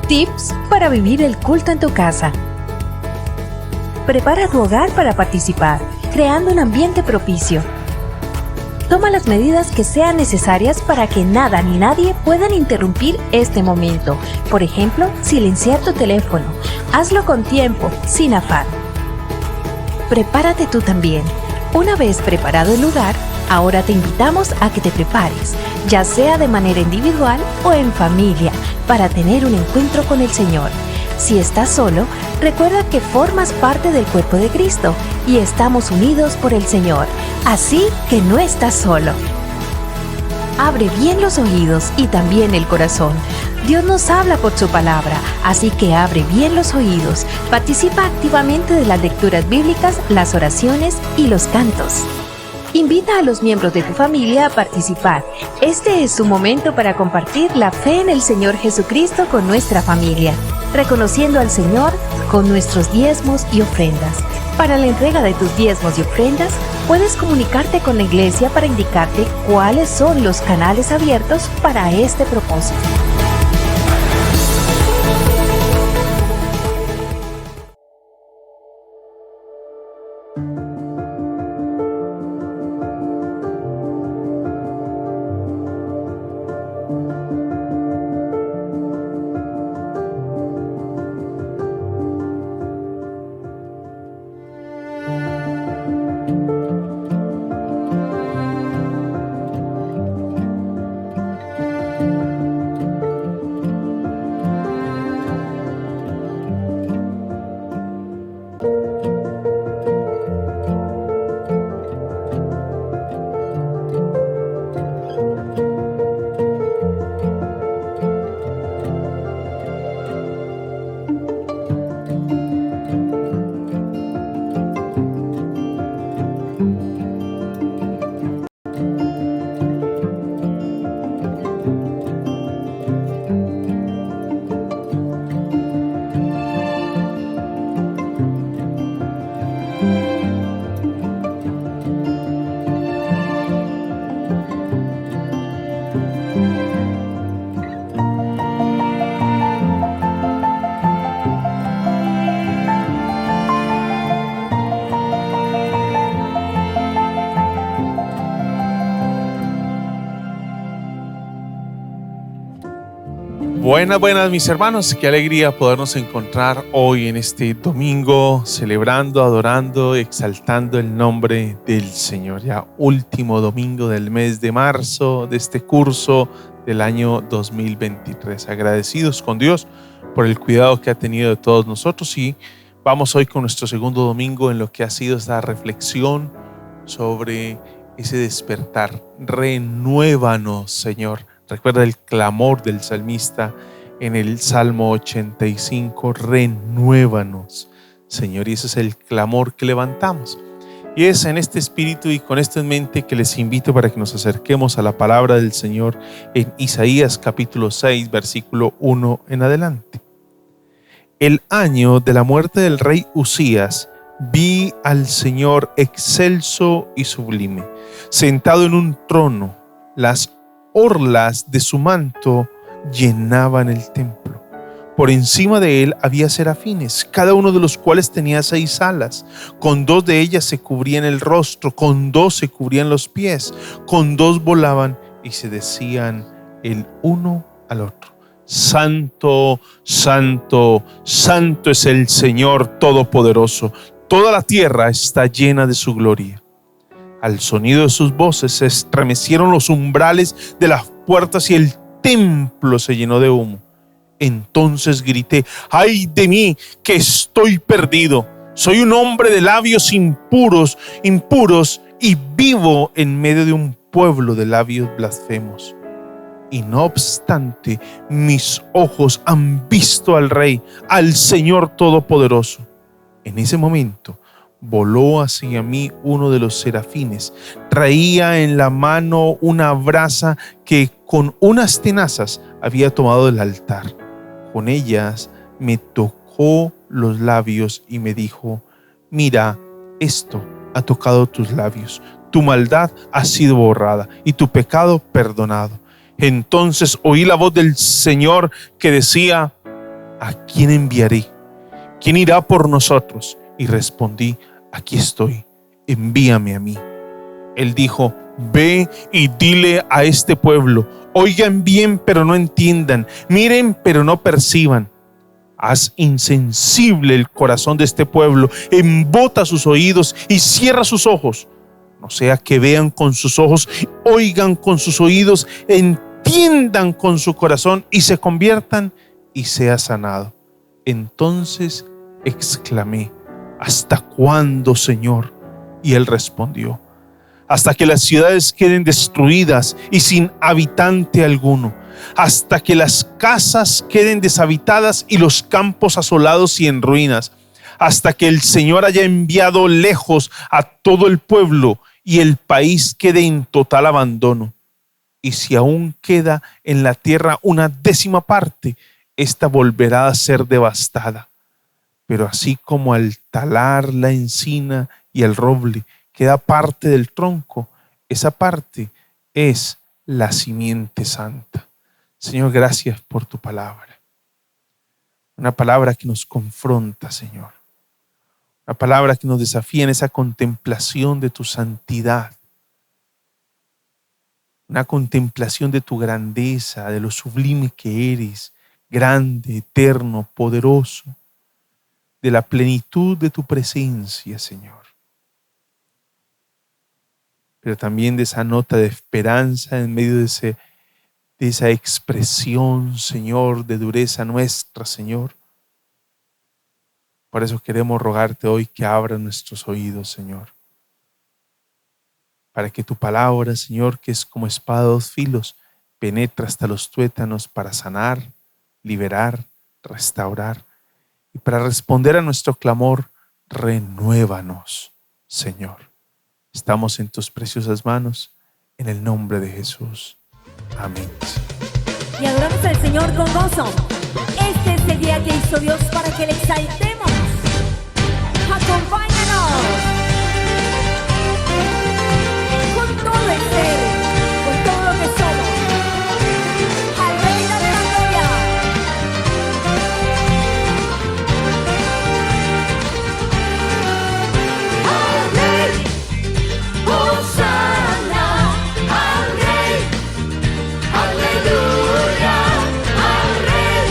Tips para vivir el culto en tu casa. Prepara tu hogar para participar, creando un ambiente propicio. Toma las medidas que sean necesarias para que nada ni nadie puedan interrumpir este momento. Por ejemplo, silenciar tu teléfono. Hazlo con tiempo, sin afán. Prepárate tú también. Una vez preparado el lugar, ahora te invitamos a que te prepares, ya sea de manera individual o en familia, para tener un encuentro con el Señor. Si estás solo, recuerda que formas parte del cuerpo de Cristo y estamos unidos por el Señor, así que no estás solo. Abre bien los oídos y también el corazón. Dios nos habla por su palabra, así que abre bien los oídos. Participa activamente de las lecturas bíblicas, las oraciones y los cantos. Invita a los miembros de tu familia a participar. Este es su momento para compartir la fe en el Señor Jesucristo con nuestra familia, reconociendo al Señor con nuestros diezmos y ofrendas. Para la entrega de tus diezmos y ofrendas, puedes comunicarte con la iglesia para indicarte cuáles son los canales abiertos para este propósito. Buenas mis hermanos, qué alegría podernos encontrar hoy en este domingo celebrando, adorando, exaltando el nombre del Señor. Ya último domingo del mes de marzo de este curso del año 2023. Agradecidos con Dios por el cuidado que ha tenido de todos nosotros y vamos hoy con nuestro segundo domingo en lo que ha sido esta reflexión sobre ese despertar. Renuévanos, Señor. Recuerda el clamor del salmista en el Salmo 85, renuévanos, Señor. Y ese es el clamor que levantamos. Y es en este espíritu y con esto en mente que les invito para que nos acerquemos a la palabra del Señor en Isaías capítulo 6, versículo 1 en adelante. El año de la muerte del rey Usías, vi al Señor excelso y sublime, sentado en un trono. Las orlas de su manto llenaban el templo. Por encima de él había serafines, cada uno de los cuales tenía 6 alas. Con 2 de ellas se cubrían el rostro, con 2 se cubrían los pies, con 2 volaban y se decían el uno al otro: Santo, Santo, Santo es el Señor Todopoderoso. Toda la tierra está llena de su gloria. Al sonido de sus voces se estremecieron los umbrales de las puertas y el templo se llenó de humo. Entonces grité: ¡ay de mí, que estoy perdido! Soy un hombre de labios impuros y vivo en medio de un pueblo de labios blasfemos. Y no obstante, mis ojos han visto al Rey, al Señor Todopoderoso. En ese momento voló hacia mí uno de los serafines. Traía en la mano una brasa que con unas tenazas había tomado del altar. Con ellas me tocó los labios y me dijo: mira, esto ha tocado tus labios. Tu maldad ha sido borrada y tu pecado perdonado. Entonces oí la voz del Señor que decía: ¿a quién enviaré? ¿Quién irá por nosotros? Y respondí, aquí estoy, envíame a mí. Él dijo, ve y dile a este pueblo, oigan bien pero no entiendan, miren pero no perciban. Haz insensible el corazón de este pueblo, embota sus oídos y cierra sus ojos. No sea que vean con sus ojos, oigan con sus oídos, entiendan con su corazón y se conviertan y sea sanado. Entonces exclamé, ¿hasta cuándo, Señor? Y él respondió, hasta que las ciudades queden destruidas y sin habitante alguno, hasta que las casas queden deshabitadas y los campos asolados y en ruinas, hasta que el Señor haya enviado lejos a todo el pueblo y el país quede en total abandono. Y si aún queda en la tierra una 10ª parte, ésta volverá a ser devastada. Pero así como al talar la encina y el roble queda parte del tronco, esa parte es la simiente santa. Señor, gracias por tu palabra. Una palabra que nos confronta, Señor. Una palabra que nos desafía en esa contemplación de tu santidad. Una contemplación de tu grandeza, de lo sublime que eres, grande, eterno, poderoso, de la plenitud de tu presencia, Señor. Pero también de esa nota de esperanza en medio de esa expresión, Señor, de dureza nuestra, Señor. Por eso queremos rogarte hoy que abra nuestros oídos, Señor, para que tu palabra, Señor, que es como espada de 2 filos, penetra hasta los tuétanos para sanar, liberar, restaurar. Y para responder a nuestro clamor, renuévanos, Señor. Estamos en tus preciosas manos, en el nombre de Jesús. Amén. Y adoramos al Señor con gozo. Este es el día que hizo Dios para que le exaltemos. Acompáñanos con todo el ser, con todo lo que somos, al Rey de la gloria. Al Rey, Hosanna, al Rey, aleluya, al Rey,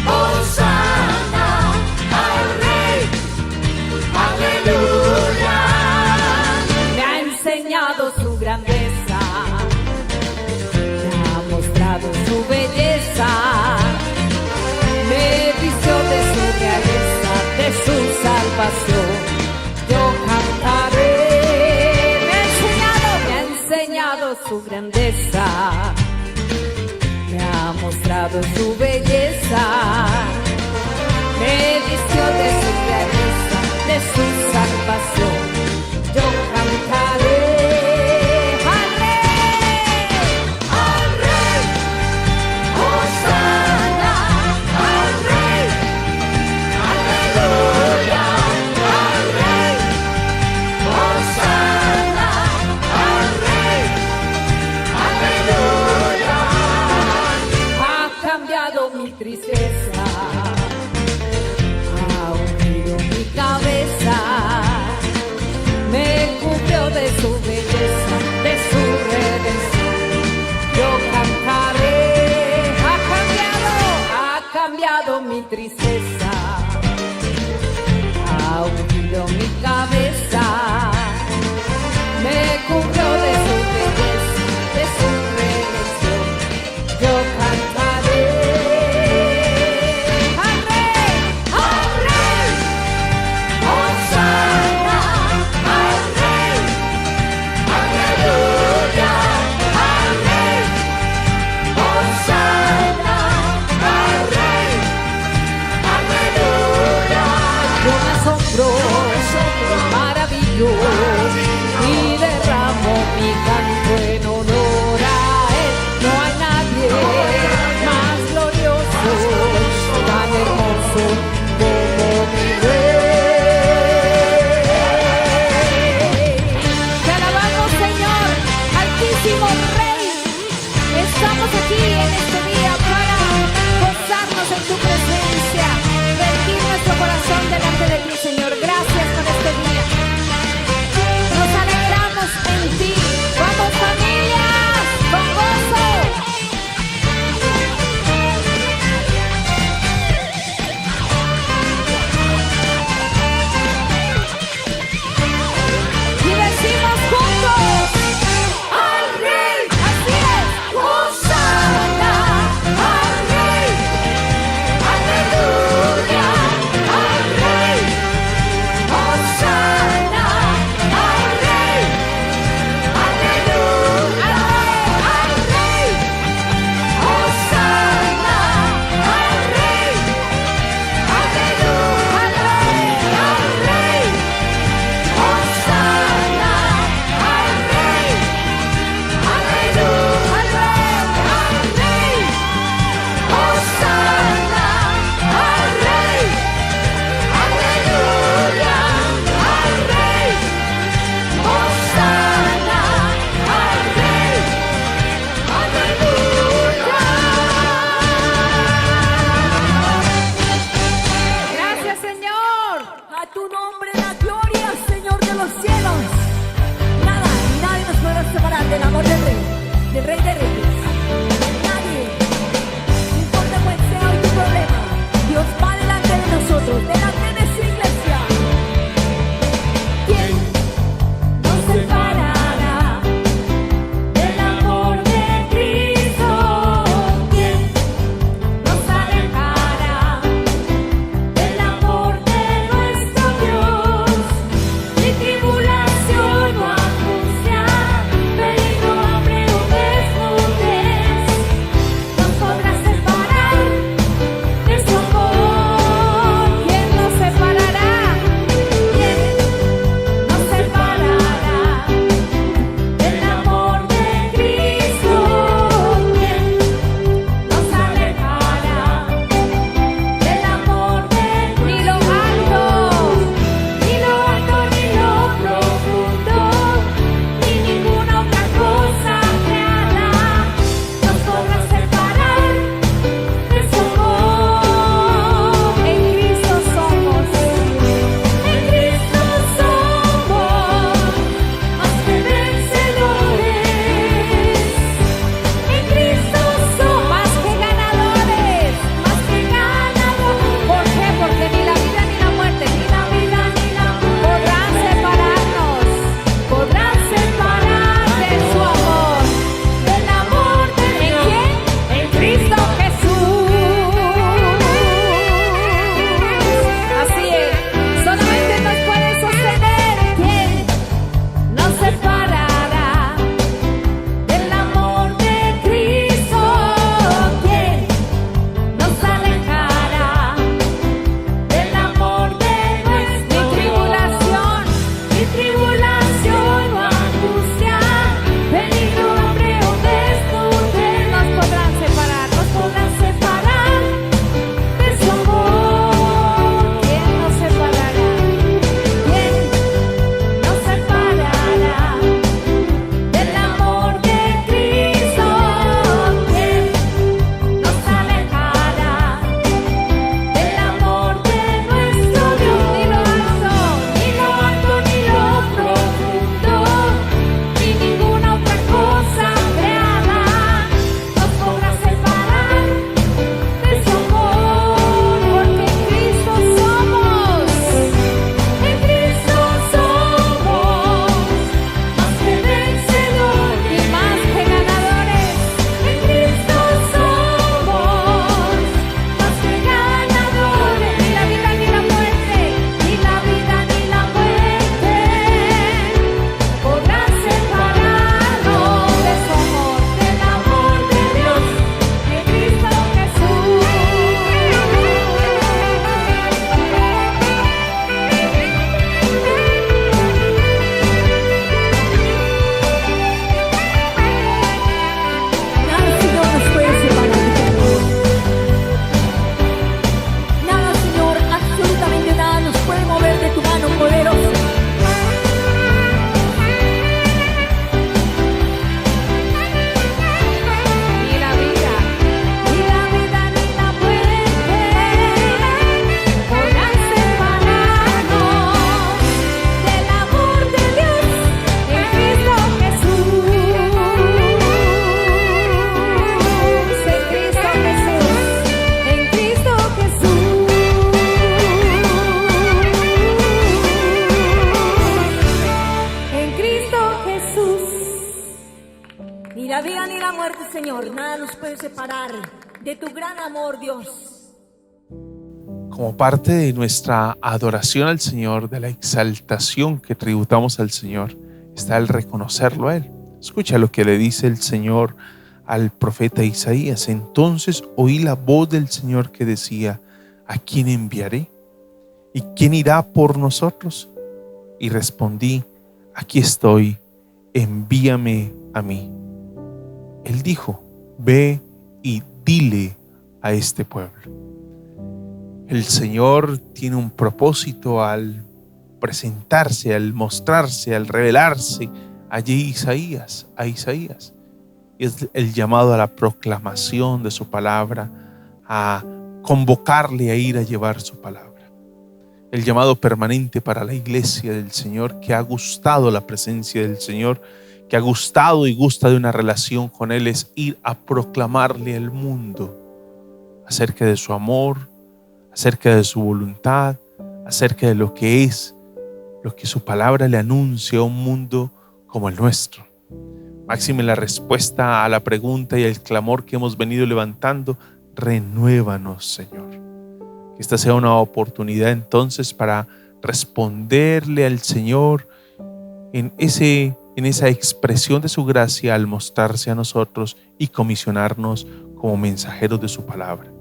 Hosanna, al Rey, aleluya. Me ha enseñado su grandeza, me ha mostrado su belleza, me vistió de su realeza, de su salvación. Yo cantaré, me ha enseñado su grandeza, me ha mostrado su belleza, me vistió de su realeza, de su salvación. Yo cantaré al Rey, Hosanna, al Rey, aleluya, al Rey, Hosanna, al Rey, aleluya. Ha cambiado mi tristeza, ha ungido mi cabeza, Ni la vida ni la muerte, Señor, nada nos puede separar de tu gran amor, Dios. Como parte de nuestra adoración al Señor, de la exaltación que tributamos al Señor, está el reconocerlo a Él. Escucha lo que le dice el Señor al profeta Isaías. Entonces oí la voz del Señor que decía: ¿a quién enviaré? ¿Y quién irá por nosotros? Y respondí: aquí estoy, envíame a mí. Él dijo: ve y dile a este pueblo. El Señor tiene un propósito al presentarse, al mostrarse, al revelarse allí a Isaías. Y es el llamado a la proclamación de su palabra, a convocarle a ir a llevar su palabra. El llamado permanente para la iglesia del Señor, que ha gustado la presencia del Señor, que ha gustado y gusta de una relación con Él, es ir a proclamarle al mundo acerca de su amor, acerca de su voluntad, acerca de lo que es, lo que su palabra le anuncia a un mundo como el nuestro. Máxime la respuesta a la pregunta y el clamor que hemos venido levantando: renuévanos, Señor. Que esta sea una oportunidad entonces para responderle al Señor en esa expresión de su gracia al mostrarse a nosotros y comisionarnos como mensajeros de su palabra.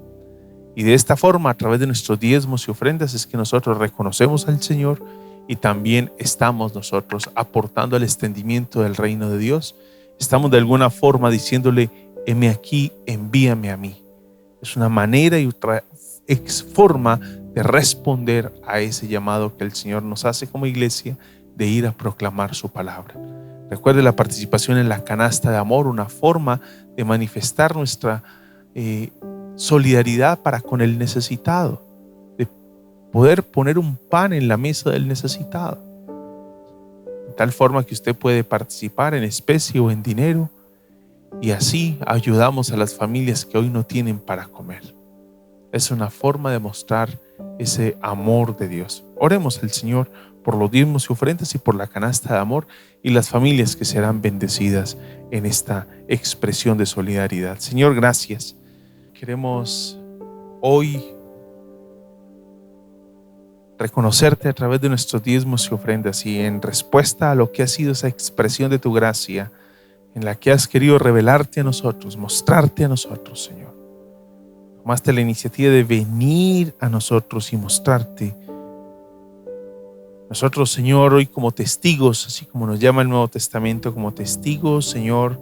Y de esta forma, a través de nuestros diezmos y ofrendas, es que nosotros reconocemos al Señor y también estamos nosotros aportando al extendimiento del reino de Dios. Estamos de alguna forma diciéndole: heme aquí, envíame a mí. Es una manera y otra forma de responder a ese llamado que el Señor nos hace como iglesia de ir a proclamar su palabra. Recuerde la participación en la canasta de amor, una forma de manifestar nuestra solidaridad para con el necesitado, de poder poner un pan en la mesa del necesitado, de tal forma que usted puede participar en especie o en dinero, y así ayudamos a las familias que hoy no tienen para comer. Es una forma de mostrar ese amor de Dios. Oremos al Señor por los diezmos y ofrendas y por la canasta de amor y las familias que serán bendecidas en esta expresión de solidaridad. Señor, gracias. Queremos hoy reconocerte a través de nuestros diezmos y ofrendas, y en respuesta a lo que ha sido esa expresión de tu gracia en la que has querido revelarte a nosotros, mostrarte a nosotros, Señor. Tomaste la iniciativa de venir a nosotros y mostrarte. Nosotros, Señor, hoy como testigos, así como nos llama el Nuevo Testamento, como testigos, Señor,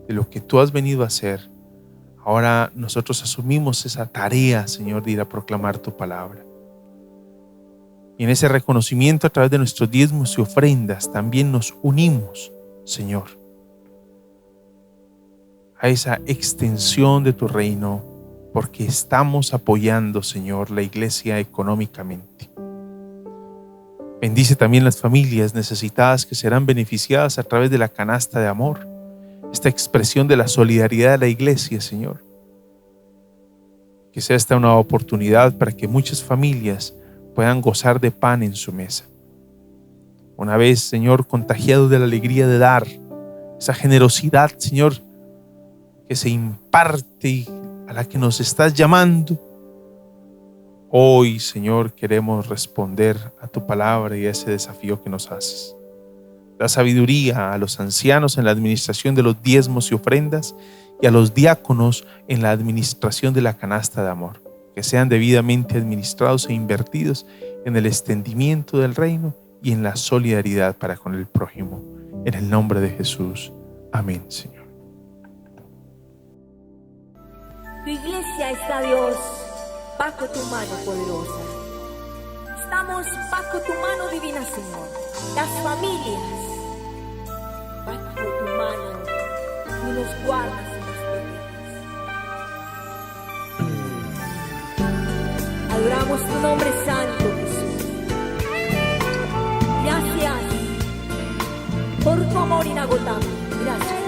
de lo que tú has venido a hacer. Ahora nosotros asumimos esa tarea, Señor, de ir a proclamar tu palabra. Y en ese reconocimiento, a través de nuestros diezmos y ofrendas, también nos unimos, Señor, a esa extensión de tu reino, porque estamos apoyando, Señor, la iglesia económicamente. Bendice también las familias necesitadas que serán beneficiadas a través de la canasta de amor, esta expresión de la solidaridad de la iglesia, Señor. Que sea esta una oportunidad para que muchas familias puedan gozar de pan en su mesa. Una vez, Señor, contagiados de la alegría de dar, esa generosidad, Señor, que se imparte, a la que nos estás llamando. Hoy, Señor, queremos responder a tu palabra y a ese desafío que nos haces. Da sabiduría a los ancianos en la administración de los diezmos y ofrendas y a los diáconos en la administración de la canasta de amor, que sean debidamente administrados e invertidos en el extendimiento del reino y en la solidaridad para con el prójimo. En el nombre de Jesús. Amén, Señor. Tu iglesia está, Dios, bajo tu mano poderosa. Estamos bajo tu mano divina, Señor. Las familias bajo tu mano, y nos guardas y nos proteges. Adoramos tu nombre santo, Jesús. Gracias por tu amor inagotable. Gracias.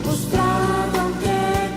Mostrado que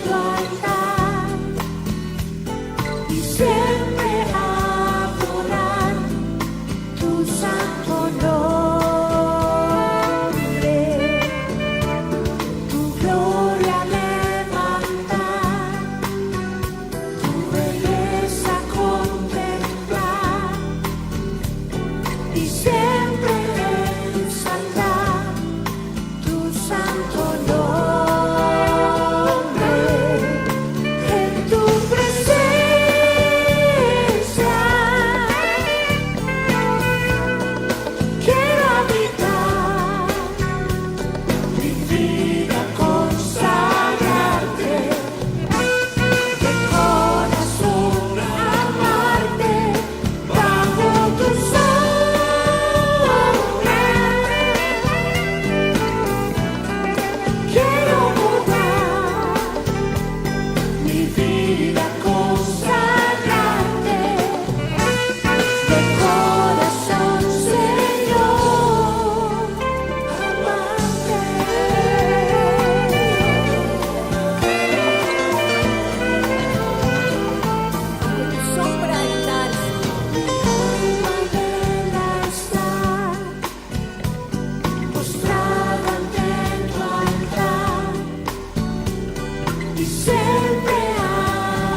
y siempre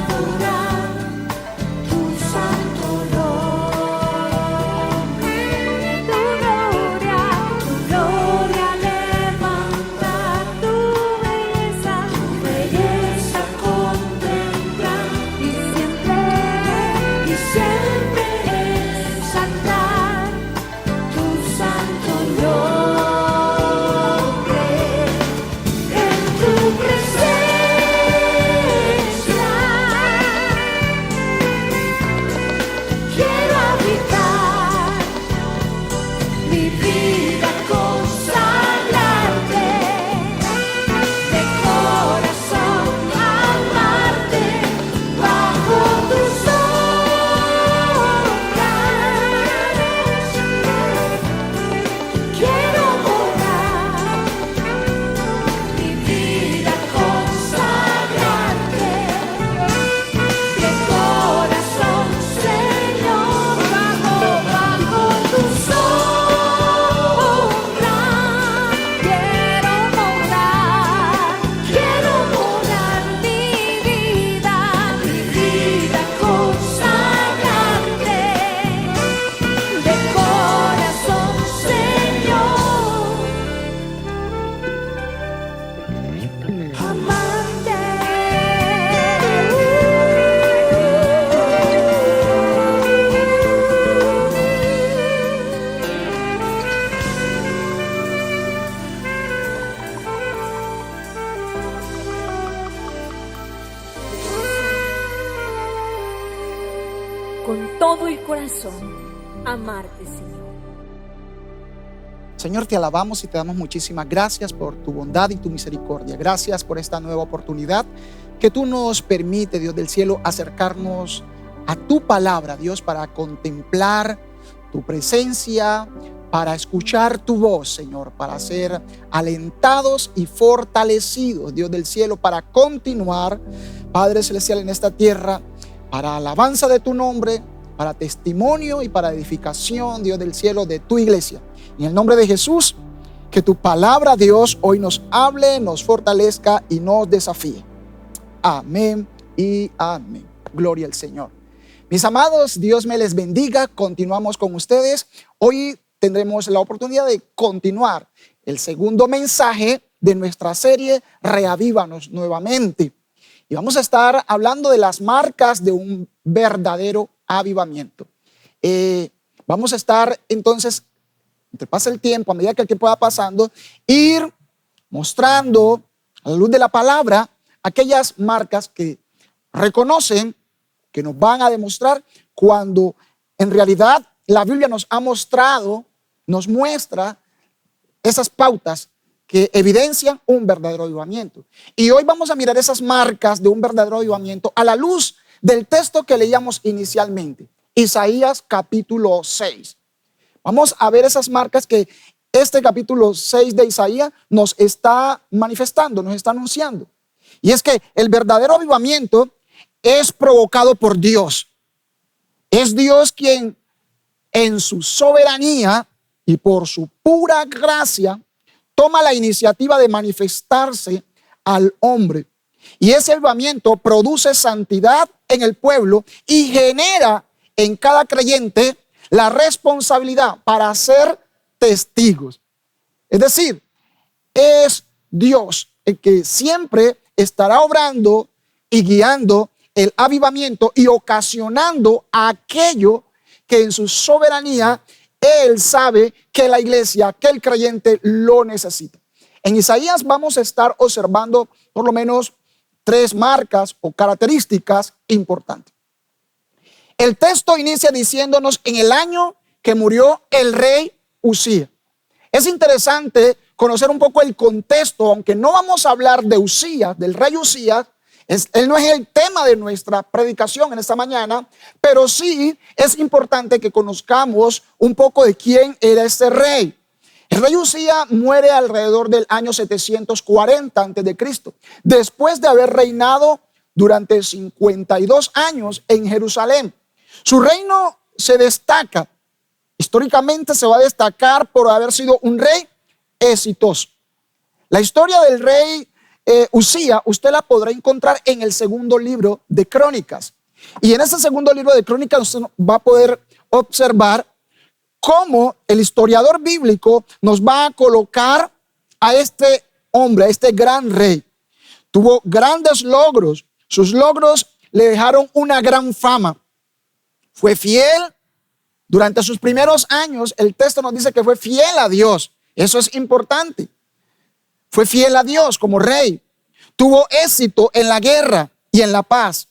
adorar tu santo nombre. Tu gloria levantar, tu belleza contemplar y siempre exaltar tu santo nombre. En tu presencia quiero habitar, mi vida consagrarte, de corazón amarte, bajo tus sombras. Quiero morar, mi vida consagrarte, de corazón, Señor, bajo tus sombras. Quiero morar, mi vida consagrarte, de corazón, Señor, amarte. Con todo el corazón, amarte, Señor. Señor, te alabamos y te damos muchísimas gracias por tu bondad y tu misericordia. Gracias por esta nueva oportunidad que tú nos permite, Dios del cielo, acercarnos a tu palabra, Dios, para contemplar tu presencia, para escuchar tu voz, Señor, para ser alentados y fortalecidos, Dios del cielo, para continuar, Padre celestial, en esta tierra, para alabanza de tu nombre, para testimonio y para edificación, Dios del cielo, de tu iglesia. En el nombre de Jesús, que tu palabra, Dios, hoy nos hable, nos fortalezca y nos desafíe. Amén y amén. Gloria al Señor. Mis amados, Dios me les bendiga. Continuamos con ustedes. Hoy tendremos la oportunidad de continuar el segundo mensaje de nuestra serie Reavívanos nuevamente. Y vamos a estar hablando de las marcas de un verdadero avivamiento. Vamos a estar entonces, mientras pasa el tiempo, a medida que el tiempo va pasando, ir mostrando a la luz de la palabra aquellas marcas que reconocen, que nos van a demostrar cuando en realidad la Biblia nos ha mostrado, nos muestra esas pautas que evidencian un verdadero avivamiento. Y hoy vamos a mirar esas marcas de un verdadero avivamiento a la luz del texto que leíamos inicialmente, Isaías capítulo 6. Vamos a ver esas marcas que este capítulo 6 de Isaías nos está manifestando, nos está anunciando. Y es que el verdadero avivamiento es provocado por Dios. Es Dios quien en su soberanía y por su pura gracia toma la iniciativa de manifestarse al hombre. Y ese avivamiento produce santidad en el pueblo y genera en cada creyente la responsabilidad para ser testigos. Es decir, es Dios el que siempre estará obrando y guiando el avivamiento y ocasionando aquello que en su soberanía Él sabe que la iglesia, que el creyente lo necesita. En Isaías vamos a estar observando por lo menos 3 marcas o características importantes. El texto inicia diciéndonos en el año que murió el rey Usías. Es interesante conocer un poco el contexto, aunque no vamos a hablar de Usías, del rey Usías. Él no es el tema de nuestra predicación en esta mañana, pero sí es importante que conozcamos un poco de quién era este rey. El rey Usías muere alrededor del año 740 a.C., después de haber reinado durante 52 años en Jerusalén. Su reino se destaca, históricamente se va a destacar por haber sido un rey exitoso. La historia del rey Usía, usted la podrá encontrar en el segundo libro de Crónicas. Y en ese segundo libro de Crónicas usted va a poder observar cómo el historiador bíblico nos va a colocar a este hombre, a este gran rey. Tuvo grandes logros. Sus logros le dejaron una gran fama. Fue fiel. Durante sus primeros años, el texto nos dice que fue fiel a Dios. Eso es importante. Fue fiel a Dios como rey. Tuvo éxito en la guerra y en la paz.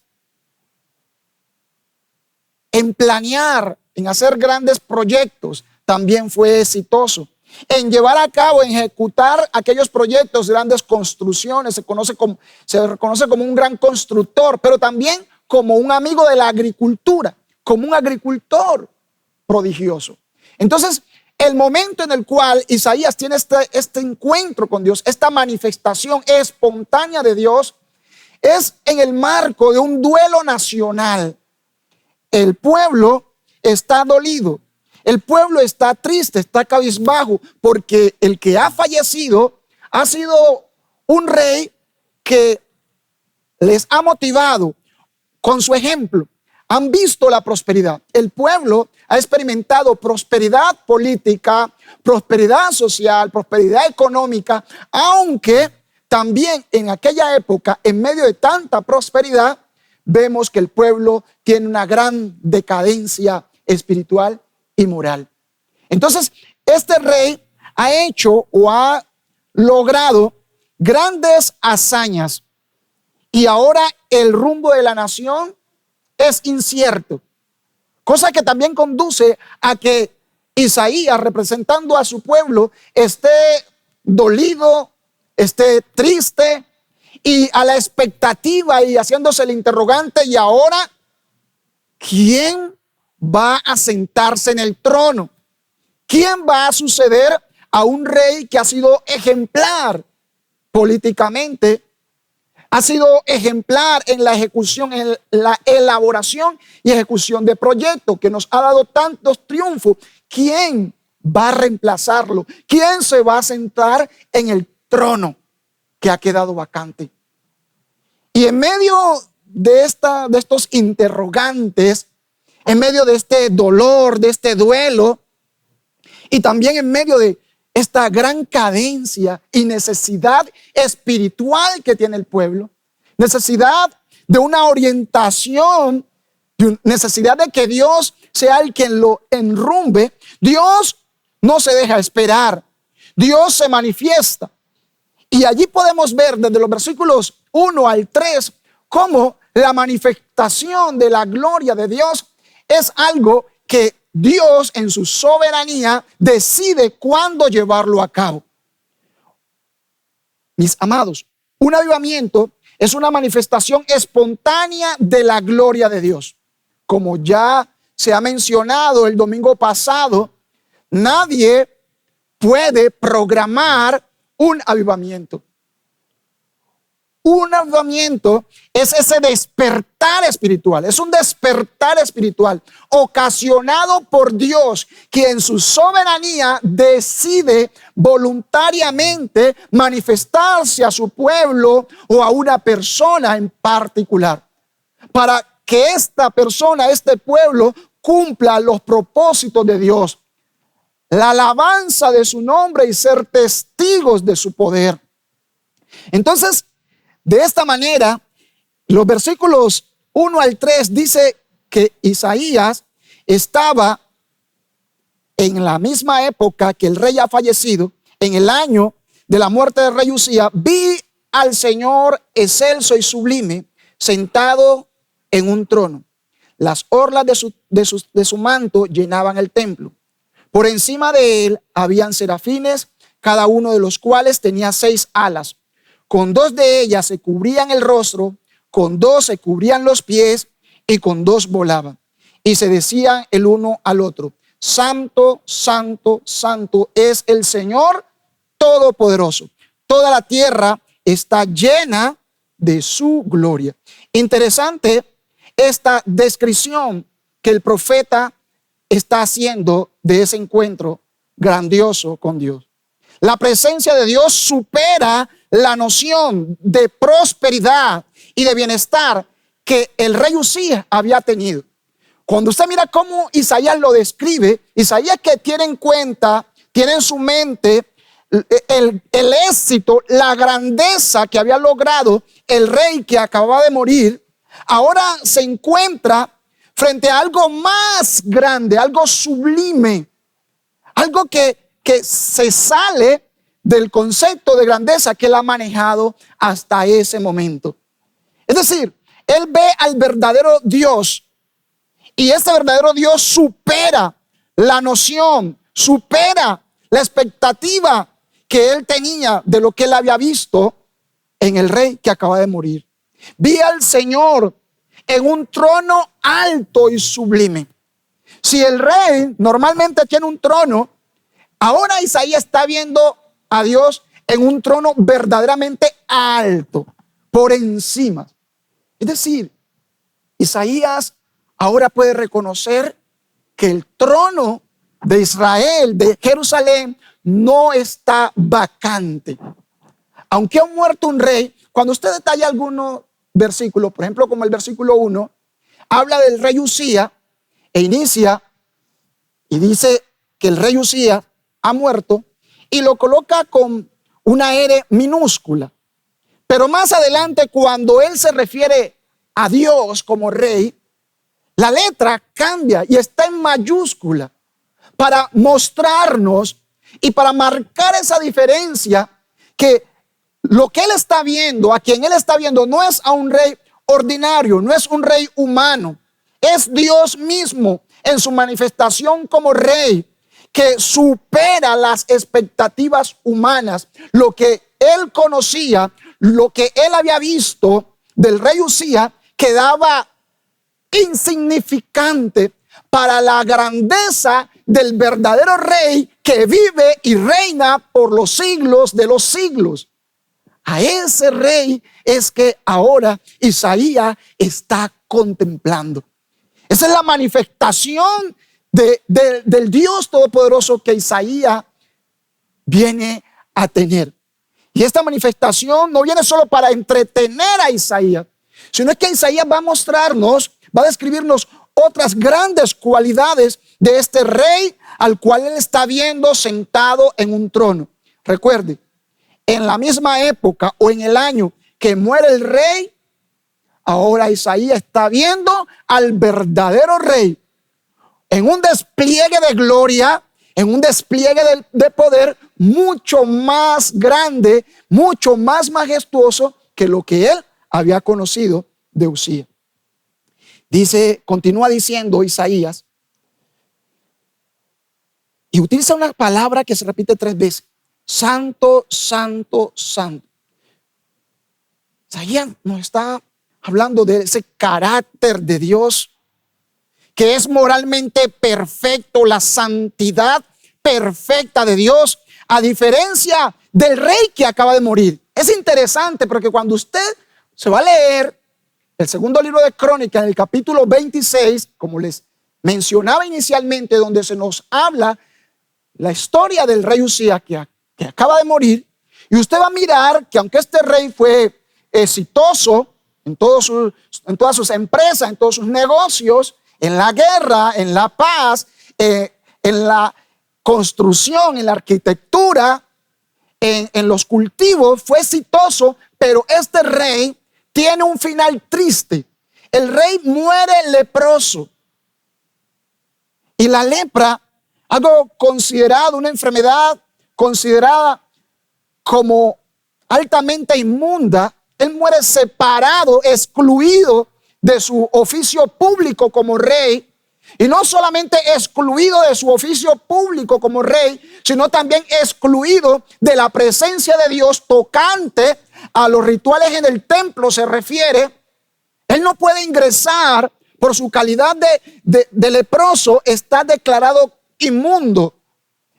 En planear, en hacer grandes proyectos, también fue exitoso. En llevar a cabo, en ejecutar aquellos proyectos, grandes construcciones, se reconoce como un gran constructor, pero también como un amigo de la agricultura, como un agricultor prodigioso. Entonces, el momento en el cual Isaías tiene este encuentro con Dios, esta manifestación espontánea de Dios, es en el marco de un duelo nacional. El pueblo está dolido, el pueblo está triste, está cabizbajo, porque el que ha fallecido ha sido un rey que les ha motivado con su ejemplo. Han visto la prosperidad. El pueblo ha experimentado prosperidad política, prosperidad social, prosperidad económica, aunque también en aquella época, en medio de tanta prosperidad, vemos que el pueblo tiene una gran decadencia espiritual y moral. Entonces, este rey ha hecho o ha logrado grandes hazañas y ahora el rumbo de la nación es incierto, cosa que también conduce a que Isaías, representando a su pueblo, esté dolido, esté triste y a la expectativa y haciéndose el interrogante: y ahora, ¿quién va a sentarse en el trono? ¿Quién va a suceder a un rey que ha sido ejemplar políticamente? Ha sido ejemplar en la ejecución, en la elaboración y ejecución de proyectos, que nos ha dado tantos triunfos. ¿Quién va a reemplazarlo? ¿Quién se va a sentar en el trono que ha quedado vacante? Y en medio de estos interrogantes, en medio de este dolor, de este duelo, y también en medio de esta gran cadencia y necesidad espiritual que tiene el pueblo, necesidad de una orientación, necesidad de que Dios sea el quien lo enrumbe, Dios no se deja esperar, Dios se manifiesta. Y allí podemos ver desde los versículos 1 al 3 cómo la manifestación de la gloria de Dios es algo que Dios en su soberanía decide cuándo llevarlo a cabo. Mis amados, un avivamiento es una manifestación espontánea de la gloria de Dios. Como ya se ha mencionado el domingo pasado, nadie puede programar un avivamiento. Un avivamiento es ese despertar espiritual, es un despertar espiritual ocasionado por Dios, que en su soberanía decide voluntariamente manifestarse a su pueblo o a una persona en particular, para que esta persona, este pueblo, cumpla los propósitos de Dios, la alabanza de su nombre y ser testigos de su poder. Entonces, de esta manera, los versículos 1 al 3 dice que Isaías estaba en la misma época que el rey ha fallecido, en el año de la muerte del rey Usía. Vi al Señor excelso y sublime, sentado en un trono. Las orlas de su manto llenaban el templo. Por encima de él habían serafines, cada uno de los cuales tenía 6 alas. Con 2 de ellas se cubrían el rostro, con 2 se cubrían los pies y con 2 volaban. Y se decían el uno al otro: Santo, santo, santo es el Señor Todopoderoso. Toda la tierra está llena de su gloria. Interesante esta descripción que el profeta está haciendo de ese encuentro grandioso con Dios. La presencia de Dios supera la noción de prosperidad y de bienestar que el rey Uzías había tenido. Cuando usted mira cómo Isaías lo describe, Isaías, que tiene en cuenta, tiene en su mente el éxito, la grandeza que había logrado el rey que acababa de morir, ahora se encuentra frente a algo más grande, algo sublime, algo que se sale del concepto de grandeza que él ha manejado hasta ese momento. Es decir, él ve al verdadero Dios, y este verdadero Dios supera la noción, supera la expectativa que él tenía de lo que él había visto en el rey que acaba de morir. Vi al Señor en un trono alto y sublime. Si el rey normalmente tiene un trono, ahora Isaías está viendo a Dios en un trono verdaderamente alto, por encima. Es decir, Isaías ahora puede reconocer que el trono de Israel, de Jerusalén, no está vacante. Aunque ha muerto un rey, cuando usted detalla algunos versículos, por ejemplo como el versículo 1, habla del rey Uzías e inicia y dice que el rey Uzías ha muerto y lo coloca con una R minúscula. Pero más adelante, cuando él se refiere a Dios como rey, la letra cambia y está en mayúscula para mostrarnos y para marcar esa diferencia, que lo que él está viendo, a quien él está viendo, no es a un rey ordinario, no es un rey humano, es Dios mismo en su manifestación como rey, que supera las expectativas humanas. Lo que él conocía, lo que él había visto del rey Uzías, quedaba insignificante para la grandeza del verdadero rey que vive y reina por los siglos de los siglos. A ese rey es que ahora Isaías está contemplando. Esa es la manifestación del Dios Todopoderoso que Isaías viene a tener. Y esta manifestación no viene solo para entretener a Isaías, sino que Isaías va a mostrarnos, va a describirnos otras grandes cualidades de este rey al cual él está viendo sentado en un trono. Recuerde, en la misma época o en el año que muere el rey, ahora Isaías está viendo al verdadero rey en un despliegue de gloria, en un despliegue de poder mucho más grande, mucho más majestuoso que lo que él había conocido de Uzías. Dice, continúa diciendo Isaías, y utiliza una palabra que se repite 3 veces: santo, santo, santo. Isaías nos está hablando de ese carácter de Dios que es moralmente perfecto, la santidad perfecta de Dios, a diferencia del rey que acaba de morir. Es interesante porque cuando usted se va a leer el segundo libro de Crónicas, en el capítulo 26, como les mencionaba inicialmente, donde se nos habla la historia del rey Uzías que acaba de morir, y usted va a mirar que aunque este rey fue exitoso en todas sus empresas, en todos sus negocios, en la guerra, en la paz, en la construcción, en la arquitectura, en los cultivos, fue exitoso, pero este rey tiene un final triste. El rey muere leproso. Y la lepra, algo considerado, una enfermedad considerada como altamente inmunda, él muere separado, excluido de su oficio público como rey. Y no solamente excluido de su oficio público como rey, sino también excluido de la presencia de Dios tocante a los rituales en el templo se refiere. Él no puede ingresar por su calidad de leproso, está declarado inmundo.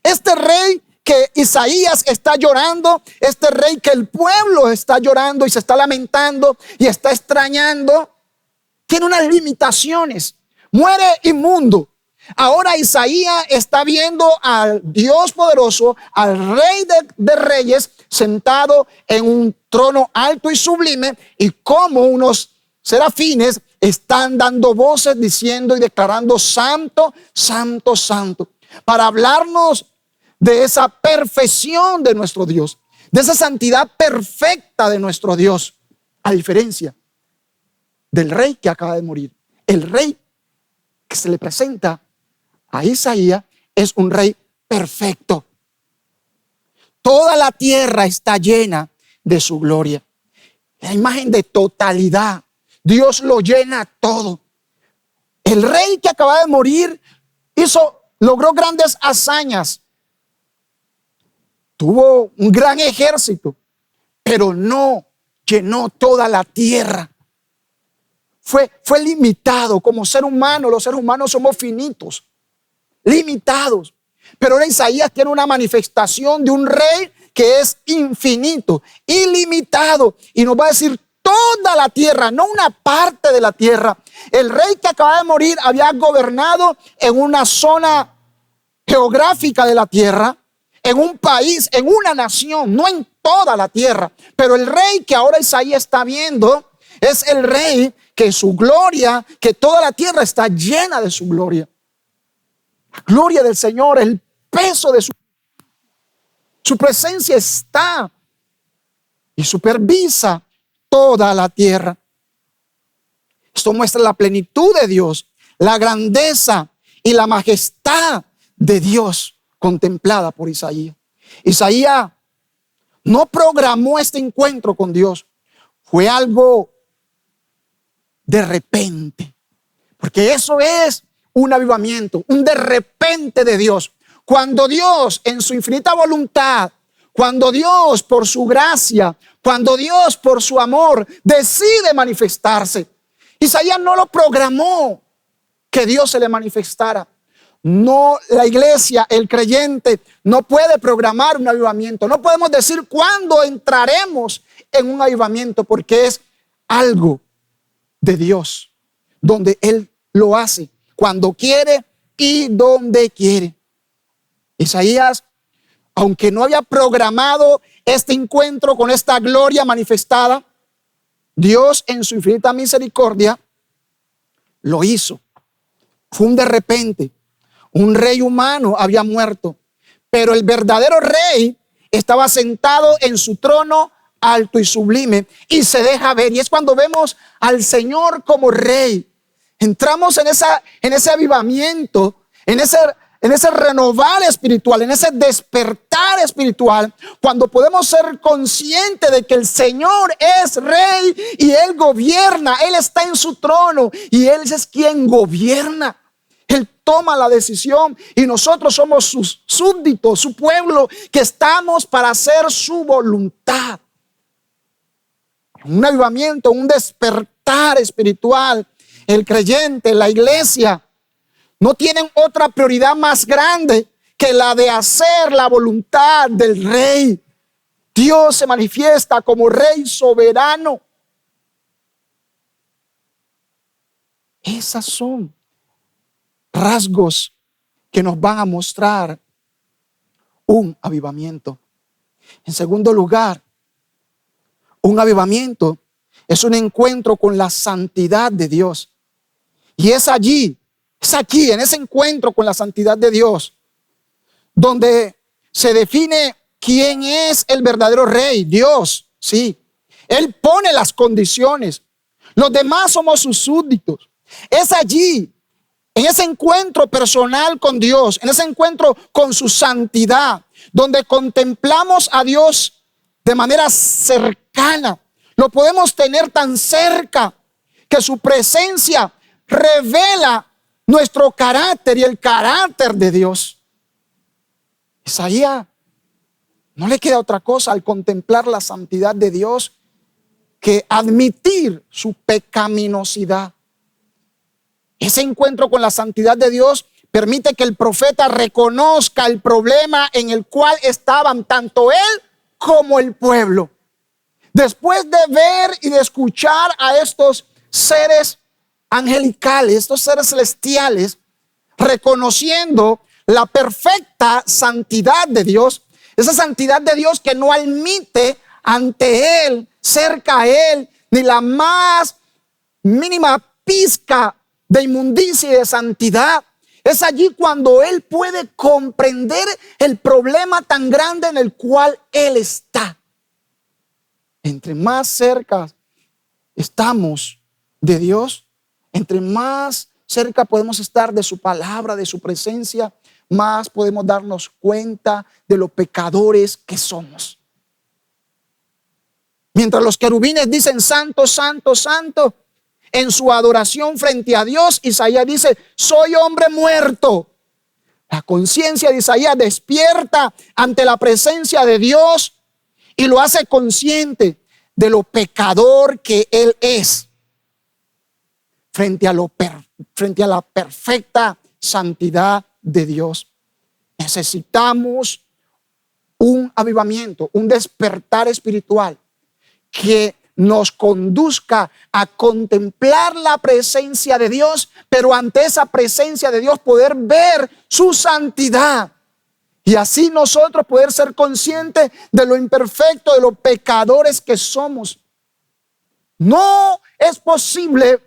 Este rey que Isaías está llorando, este rey que el pueblo está llorando y se está lamentando y está extrañando, tiene unas limitaciones. Muere inmundo. Ahora Isaías está viendo al Dios poderoso, al Rey de Reyes, sentado en un trono alto y sublime, y como unos serafines están dando voces diciendo y declarando: santo, santo, santo, para hablarnos de esa perfección de nuestro Dios, de esa santidad perfecta de nuestro Dios, a diferencia del rey que acaba de morir. El rey que se le presenta a Isaías es un rey perfecto. Toda la tierra está llena de su gloria. La imagen de totalidad. Dios lo llena todo. El rey que acaba de morir logró grandes hazañas. Tuvo un gran ejército, pero no llenó toda la tierra. Fue limitado como ser humano. Los seres humanos somos finitos, limitados. Pero ahora Isaías tiene una manifestación de un rey que es infinito, ilimitado, y nos va a decir toda la tierra, no una parte de la tierra. El rey que acaba de morir había gobernado en una zona geográfica de la tierra, en un país, en una nación, no en toda la tierra. Pero el rey que ahora Isaías está viendo es el rey que su gloria, que toda la tierra está llena de su gloria. La gloria del Señor, el peso de su presencia está y supervisa toda la tierra. Esto muestra la plenitud de Dios, la grandeza y la majestad de Dios contemplada por Isaías. Isaías no programó este encuentro con Dios. Fue algo de repente, porque eso es un avivamiento, un de repente de Dios. Cuando Dios en su infinita voluntad, cuando Dios por su gracia, cuando Dios por su amor decide manifestarse. Isaías no lo programó que Dios se le manifestara. No, la iglesia, el creyente, no puede programar un avivamiento. No podemos decir cuándo entraremos en un avivamiento, porque es algo de Dios, donde Él lo hace cuando quiere y donde quiere. Isaías, aunque no había programado este encuentro con esta gloria manifestada, Dios en su infinita misericordia lo hizo. Fue un de repente. Un rey humano había muerto, pero el verdadero rey estaba sentado en su trono alto y sublime y se deja ver. Y es cuando vemos al Señor como rey. Entramos en ese avivamiento, en ese renovar espiritual, en ese despertar espiritual, cuando podemos ser conscientes de que el Señor es rey y Él gobierna, Él está en su trono y Él es quien gobierna. Él toma la decisión y nosotros somos sus súbditos, su pueblo, que estamos para hacer su voluntad. Un avivamiento, un despertar espiritual. El creyente, la iglesia, no tienen otra prioridad más grande que la de hacer la voluntad del Rey. Dios se manifiesta como Rey soberano. Esas son rasgos que nos van a mostrar un avivamiento. En segundo lugar, un avivamiento es un encuentro con la santidad de Dios. Y es aquí, en ese encuentro con la santidad de Dios, donde se define quién es el verdadero rey. Dios, sí. Él pone las condiciones. Los demás somos sus súbditos. Es allí, en ese encuentro personal con Dios, en ese encuentro con su santidad, donde contemplamos a Dios de manera cercana. Lo podemos tener tan cerca que su presencia revela nuestro carácter y el carácter de Dios. Isaías no le queda otra cosa al contemplar la santidad de Dios que admitir su pecaminosidad. Ese encuentro con la santidad de Dios permite que el profeta reconozca el problema en el cual estaban tanto él como el pueblo. Después de ver y de escuchar a estos seres angelicales, estos seres celestiales, reconociendo la perfecta santidad de Dios, esa santidad de Dios que no admite ante Él, cerca a Él, ni la más mínima pizca de inmundicia y de santidad. Es allí cuando Él puede comprender el problema tan grande en el cual Él está. Entre más cerca estamos de Dios, entre más cerca podemos estar de su palabra, de su presencia, más podemos darnos cuenta de los pecadores que somos. Mientras los querubines dicen santo, santo, santo, en su adoración frente a Dios, Isaías dice, soy hombre muerto. La conciencia de Isaías despierta ante la presencia de Dios y lo hace consciente de lo pecador que él es frente a la perfecta santidad de Dios. Necesitamos un avivamiento, un despertar espiritual que nos conduzca a contemplar la presencia de Dios, pero ante esa presencia de Dios poder ver su santidad y así nosotros poder ser conscientes de lo imperfecto, de los pecadores que somos. No es posible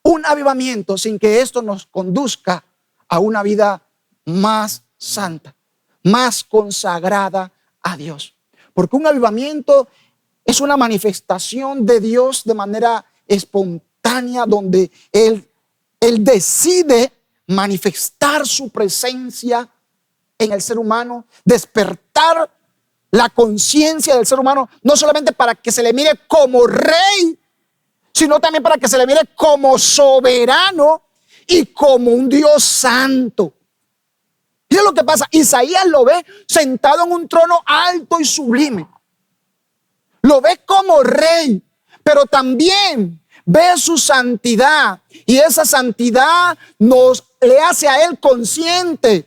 un avivamiento sin que esto nos conduzca a una vida más santa, más consagrada a Dios. Porque un avivamiento es una manifestación de Dios de manera espontánea, donde Él decide manifestar su presencia en el ser humano, despertar la conciencia del ser humano, no solamente para que se le mire como rey, sino también para que se le mire como soberano y como un Dios santo. Miren lo que pasa, Isaías lo ve sentado en un trono alto y sublime. Lo ve como rey, pero también ve su santidad, y esa santidad le hace a él consciente,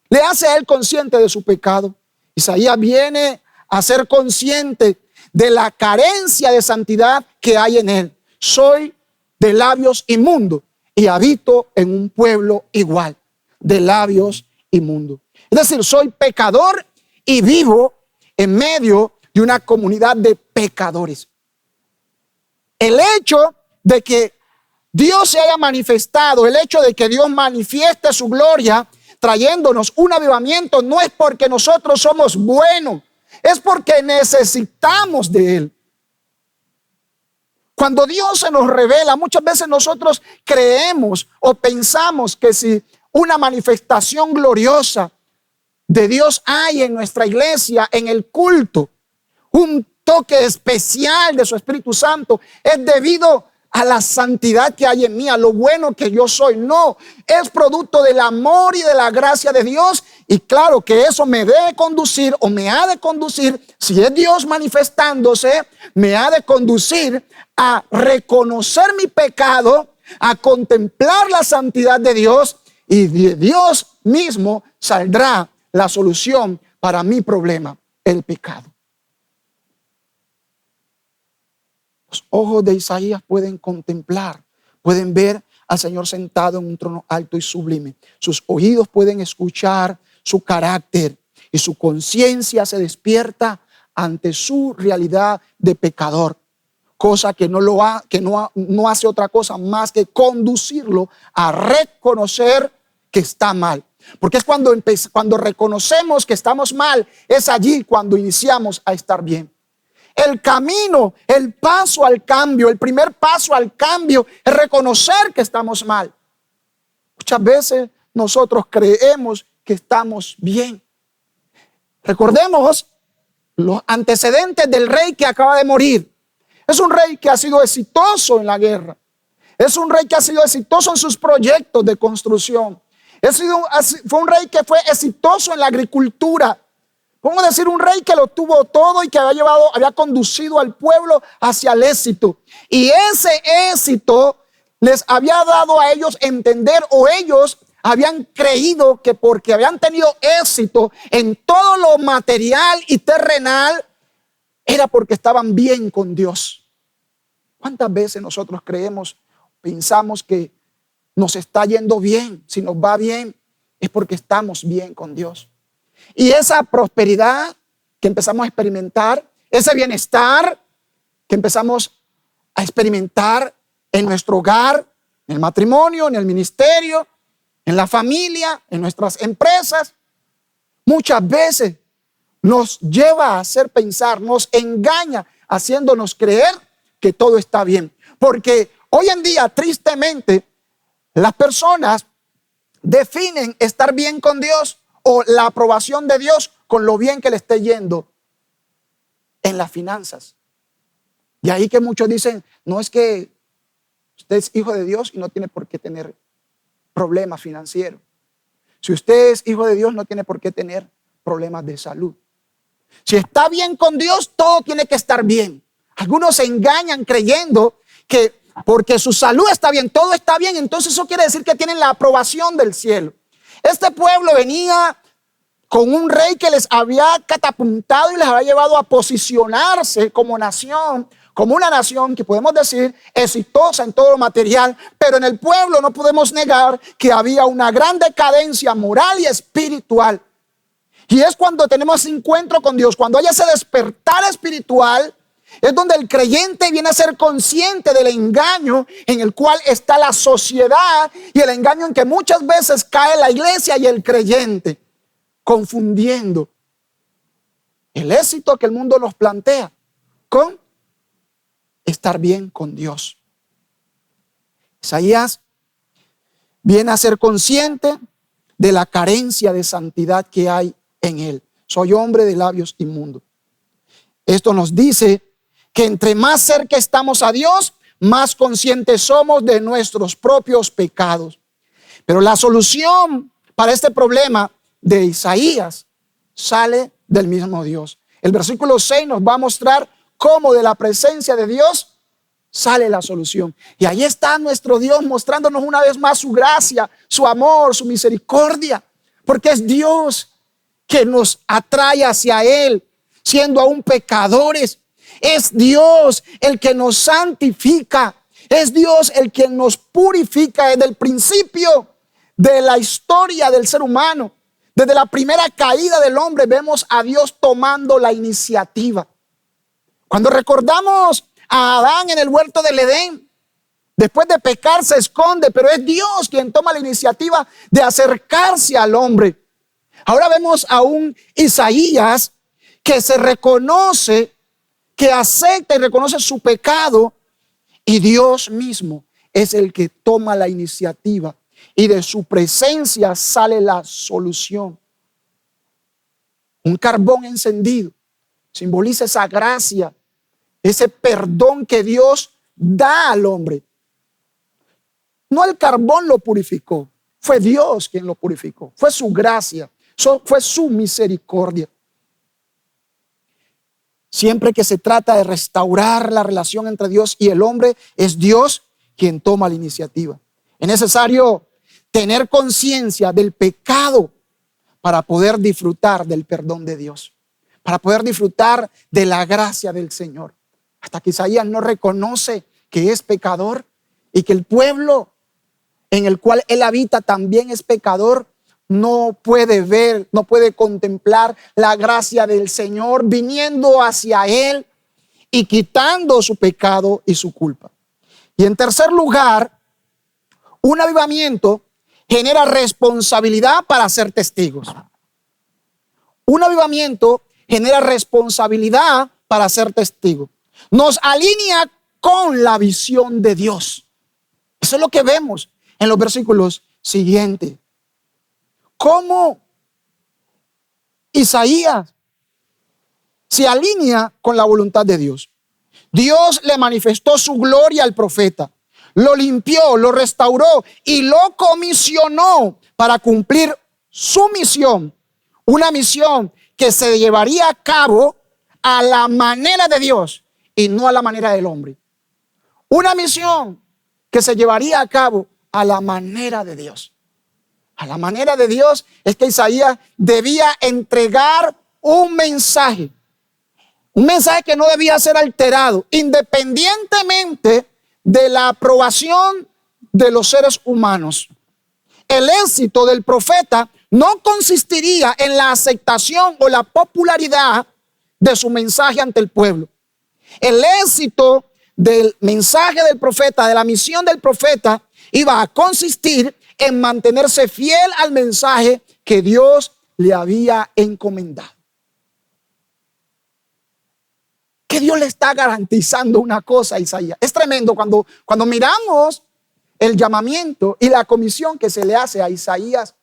de su pecado. Isaías viene a ser consciente de la carencia de santidad que hay en él. Soy de labios inmundos y habito en un pueblo igual, de labios inmundos. Es decir, soy pecador y vivo en medio de una comunidad de pecadores. El hecho de que Dios se haya manifestado, el hecho de que Dios manifieste su gloria trayéndonos un avivamiento, no es porque nosotros somos buenos, es porque necesitamos de Él. Cuando Dios se nos revela, muchas veces nosotros creemos o pensamos que si una manifestación gloriosa de Dios hay en nuestra iglesia, en el culto, un toque especial de su Espíritu Santo, es debido a la santidad que hay en mí, a lo bueno que yo soy. No, es producto del amor y de la gracia de Dios. Y claro que eso me debe conducir, o me ha de conducir, si es Dios manifestándose, me ha de conducir a reconocer mi pecado, a contemplar la santidad de Dios, y de Dios mismo saldrá la solución para mi problema, el pecado. Los ojos de Isaías pueden contemplar, pueden ver al Señor sentado en un trono alto y sublime. Sus oídos pueden escuchar su carácter y su conciencia se despierta ante su realidad de pecador. Cosa que no hace otra cosa más que conducirlo a reconocer que está mal. Porque es cuando reconocemos que estamos mal, es allí cuando iniciamos a estar bien. El camino, el paso al cambio, el primer paso al cambio es reconocer que estamos mal. Muchas veces nosotros creemos que estamos bien. Recordemos los antecedentes del rey que acaba de morir. Es un rey que ha sido exitoso en la guerra. Es un rey que ha sido exitoso en sus proyectos de construcción. Fue un rey que fue exitoso en la agricultura. Podemos decir un rey que lo tuvo todo y que había conducido al pueblo hacia el éxito. Y ese éxito les había dado a ellos entender, o ellos habían creído que porque habían tenido éxito en todo lo material y terrenal, era porque estaban bien con Dios. ¿Cuántas veces nosotros pensamos que nos está yendo bien, si nos va bien, es porque estamos bien con Dios. Y esa prosperidad que empezamos a experimentar, ese bienestar que empezamos a experimentar en nuestro hogar, en el matrimonio, en el ministerio, en la familia, en nuestras empresas, muchas veces nos lleva a hacer pensar, nos engaña, haciéndonos creer que todo está bien. Porque hoy en día, tristemente, las personas definen estar bien con Dios o la aprobación de Dios con lo bien que le esté yendo en las finanzas. Y ahí que muchos dicen, no, es que usted es hijo de Dios y no tiene por qué tener problemas financieros. Si usted es hijo de Dios, no tiene por qué tener problemas de salud. Si está bien con Dios, todo tiene que estar bien. Algunos se engañan creyendo que porque su salud está bien, todo está bien, entonces eso quiere decir que tienen la aprobación del cielo. Este pueblo venía con un rey que les había catapultado y les había llevado a posicionarse como nación, como una nación que podemos decir exitosa en todo lo material, pero en el pueblo no podemos negar que había una gran decadencia moral y espiritual. Y es cuando tenemos ese encuentro con Dios, cuando hay ese despertar espiritual, es donde el creyente viene a ser consciente del engaño en el cual está la sociedad y el engaño en que muchas veces cae la iglesia y el creyente, confundiendo el éxito que el mundo nos plantea con estar bien con Dios. Isaías viene a ser consciente de la carencia de santidad que hay en él. Soy hombre de labios inmundos. Esto nos dice que entre más cerca estamos a Dios, más conscientes somos de nuestros propios pecados. Pero la solución para este problema de Isaías sale del mismo Dios. El versículo 6 nos va a mostrar cómo de la presencia de Dios sale la solución. Y ahí está nuestro Dios mostrándonos una vez más su gracia, su amor, su misericordia. Porque es Dios que nos atrae hacia Él, siendo aún pecadores. Es Dios el que nos santifica. Es Dios el que nos purifica desde el principio de la historia del ser humano. Desde la primera caída del hombre vemos a Dios tomando la iniciativa. Cuando recordamos a Adán en el huerto del Edén, después de pecar se esconde, pero es Dios quien toma la iniciativa de acercarse al hombre. Ahora vemos a un Isaías que se reconoce, que acepta y reconoce su pecado, y Dios mismo es el que toma la iniciativa y de su presencia sale la solución. Un carbón encendido simboliza esa gracia, ese perdón que Dios da al hombre. No el carbón lo purificó, fue Dios quien lo purificó, fue su gracia, fue su misericordia. Siempre que se trata de restaurar la relación entre Dios y el hombre, es Dios quien toma la iniciativa. Es necesario tener conciencia del pecado para poder disfrutar del perdón de Dios, para poder disfrutar de la gracia del Señor. Hasta que Isaías no reconoce que es pecador y que el pueblo en el cual él habita también es pecador, no puede ver, no puede contemplar la gracia del Señor viniendo hacia él y quitando su pecado y su culpa. Y en tercer lugar, un avivamiento genera responsabilidad para ser testigos. Un avivamiento genera responsabilidad para ser testigos. Nos alinea con la visión de Dios. Eso es lo que vemos en los versículos siguientes. Cómo Isaías se alinea con la voluntad de Dios. Dios le manifestó su gloria al profeta, lo limpió, lo restauró y lo comisionó para cumplir su misión. Una misión que se llevaría a cabo a la manera de Dios y no a la manera del hombre. Una misión que se llevaría a cabo a la manera de Dios. A la manera de Dios es que Isaías debía entregar un mensaje que no debía ser alterado, independientemente de la aprobación de los seres humanos. El éxito del profeta no consistiría en la aceptación o la popularidad de su mensaje ante el pueblo. El éxito del mensaje del profeta, de la misión del profeta, iba a consistir en mantenerse fiel al mensaje que Dios le había encomendado. Que Dios le está garantizando una cosa a Isaías. Es tremendo cuando miramos el llamamiento y la comisión que se le hace a Isaías.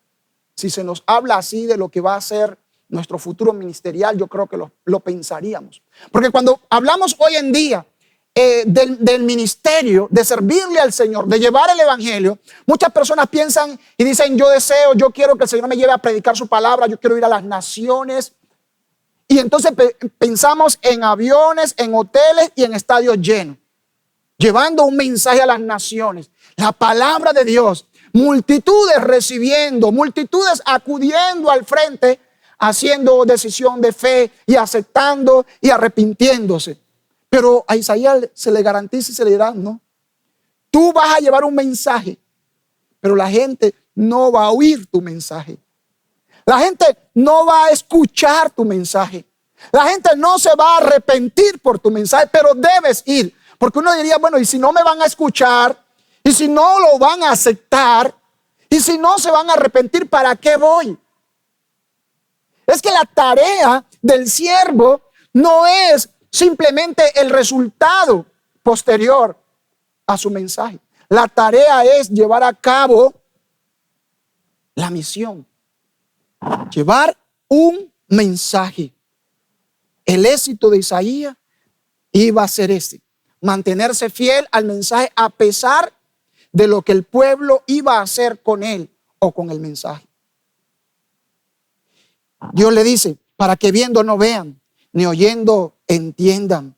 Si se nos habla así de lo que va a ser nuestro futuro ministerial, yo creo que lo pensaríamos. Porque cuando hablamos hoy en día del ministerio, de servirle al Señor, de llevar el evangelio, muchas personas piensan y dicen: yo quiero que el Señor me lleve a predicar su palabra, yo quiero ir a las naciones. Y entonces pensamos en aviones, en hoteles y en estadios llenos, llevando un mensaje a las naciones, la palabra de Dios, multitudes recibiendo, multitudes acudiendo al frente, haciendo decisión de fe y aceptando y arrepintiéndose. Pero a Isaías se le garantiza y se le dirá: no, tú vas a llevar un mensaje, pero la gente no va a oír tu mensaje. La gente no va a escuchar tu mensaje. La gente no se va a arrepentir por tu mensaje, pero debes ir. Porque uno diría: bueno, y si no me van a escuchar, y si no lo van a aceptar, y si no se van a arrepentir, ¿para qué voy? Es que la tarea del siervo no es simplemente el resultado posterior a su mensaje. La tarea es llevar a cabo la misión. Llevar un mensaje. El éxito de Isaías iba a ser mantenerse fiel al mensaje a pesar de lo que el pueblo iba a hacer con él o con el mensaje. Dios le dice: para que viendo no vean, ni oyendo entiendan.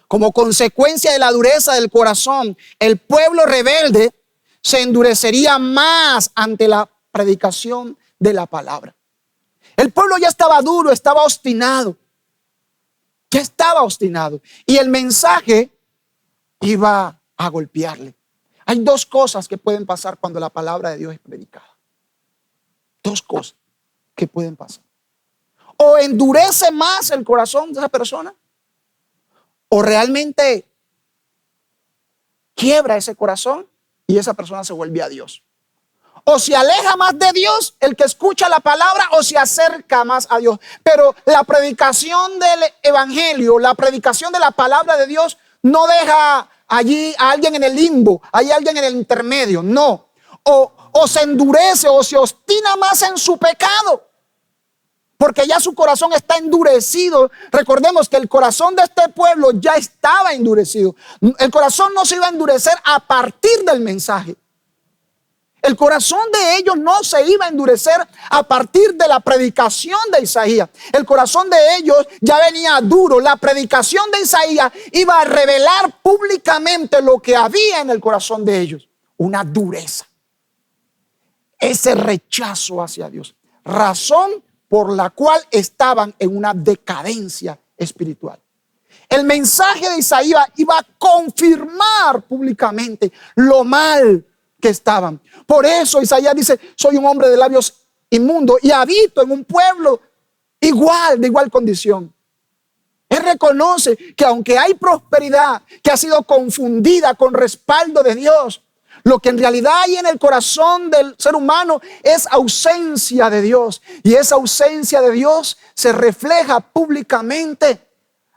Como consecuencia de la dureza del corazón, el pueblo rebelde se endurecería más ante la predicación de la palabra. El pueblo ya estaba duro, estaba obstinado. Ya estaba obstinado. Y el mensaje iba a golpearle. Hay dos cosas que pueden pasar cuando la palabra de Dios es predicada. Dos cosas que pueden pasar. O endurece más el corazón de esa persona, o realmente quiebra ese corazón y esa persona se vuelve a Dios. O se aleja más de Dios el que escucha la palabra, o se acerca más a Dios. Pero la predicación del evangelio, la predicación de la palabra de Dios, no deja allí a alguien en el limbo, hay alguien en el intermedio. No. O se endurece o se obstina más en su pecado, porque ya su corazón está endurecido. Recordemos que el corazón de este pueblo ya estaba endurecido. El corazón no se iba a endurecer a partir del mensaje. El corazón de ellos no se iba a endurecer a partir de la predicación de Isaías. El corazón de ellos ya venía duro. La predicación de Isaías iba a revelar públicamente lo que había en el corazón de ellos. Una dureza. Ese rechazo hacia Dios. Razón por la cual estaban en una decadencia espiritual. El mensaje de Isaías iba a confirmar públicamente lo mal que estaban. Por eso Isaías dice: soy un hombre de labios inmundos y habito en un pueblo de igual condición. Él reconoce que aunque hay prosperidad que ha sido confundida con respaldo de Dios, lo que en realidad hay en el corazón del ser humano es ausencia de Dios. Y esa ausencia de Dios se refleja públicamente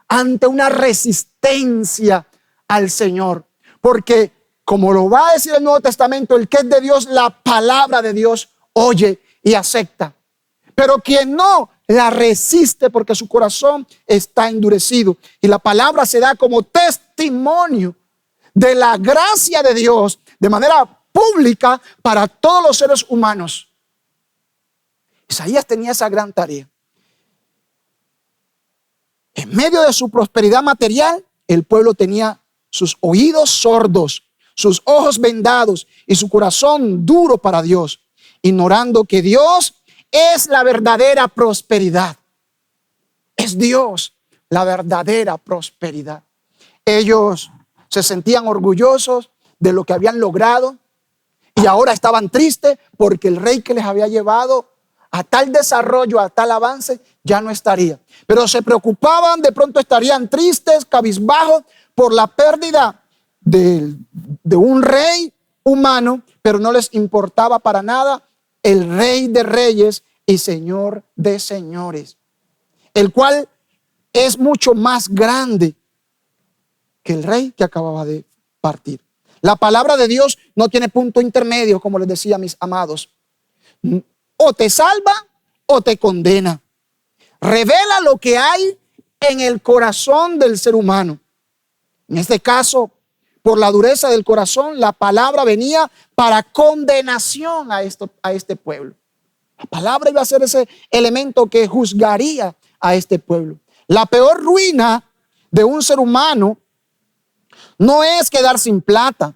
ante una resistencia al Señor. Porque, como lo va a decir el Nuevo Testamento, el que es de Dios, la palabra de Dios oye y acepta. Pero quien no, la resiste porque su corazón está endurecido. Y la palabra se da como testimonio de la gracia de Dios de manera pública para todos los seres humanos. Isaías tenía esa gran tarea. En medio de su prosperidad material, el pueblo tenía sus oídos sordos, sus ojos vendados y su corazón duro para Dios, ignorando que Dios es la verdadera prosperidad. Es Dios la verdadera prosperidad. Ellos se sentían orgullosos de lo que habían logrado y ahora estaban tristes porque el rey que les había llevado a tal desarrollo, a tal avance, ya no estaría. Pero se preocupaban, de pronto estarían tristes, cabizbajos por la pérdida de un rey humano, pero no les importaba para nada el Rey de Reyes y Señor de Señores, el cual es mucho más grande que el rey que acababa de partir. La palabra de Dios no tiene punto intermedio, como les decía, mis amados. O te salva o te condena. Revela lo que hay en el corazón del ser humano. En este caso, por la dureza del corazón, la palabra venía para condenación a este pueblo. La palabra iba a ser ese elemento que juzgaría a este pueblo. La peor ruina de un ser humano no es quedar sin plata.